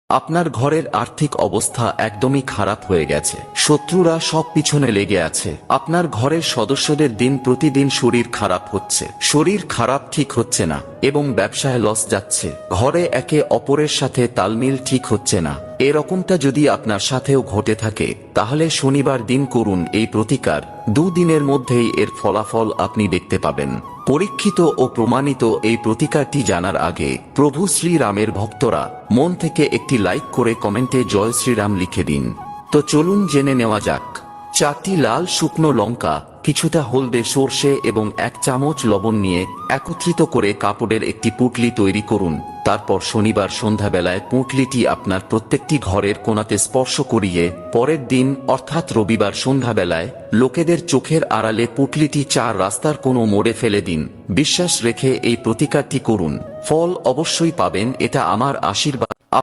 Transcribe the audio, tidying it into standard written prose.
আপনার ঘরের আর্থিক অবস্থা একদমই খারাপ হয়ে গেছে, শত্রুরা সব পিছনে লেগে আছে। আপনার ঘরের সদস্যদের দিন প্রতিদিন শরীর খারাপ হচ্ছে, শরীর খারাপ ঠিক হচ্ছে না এবং ব্যবসায় লস যাচ্ছে। ঘরে একে অপরের সাথে তালমিল ঠিক হচ্ছে না। এরকমটা যদি আপনার সাথেও ঘটে থাকে তাহলে শনিবার দিন করুন এই প্রতিকার। 2 দিনের মধ্যেই এর ফলাফল আপনি দেখতে পাবেন। পরীক্ষিত ও প্রমাণিত এই প্রতিকারটি জানার আগে প্রভু শ্রীরামের ভক্তরা মন থেকে একটি লাইক করে কমেন্টে জয় শ্রীরাম লিখে দিন। তো চলুন জেনে নেওয়া যাক। 4টি লাল শুকনো লঙ্কা, কিছুটা হলদে সর্ষে এবং 1 চামচ লবণ নিয়ে একত্রিত করে কাপড়ের একটি পুঁটলি তৈরি করুন। তারপর শনিবার সন্ধ্যাবেলায় পুঁটলিটি আপনার প্রত্যেকটি ঘরের কোণাতে স্পর্শ করিয়ে পরের দিন অর্থাৎ রবিবার সন্ধ্যাবেলায় লোকেদের চোখের আড়ালে পুঁটলিটি 4 রাস্তার কোনো মোড়ে ফেলে দিন। বিশ্বাস রেখে এই প্রতিকারটি করুন, ফল অবশ্যই পাবেন, এটা আমার আশীর্বাদ।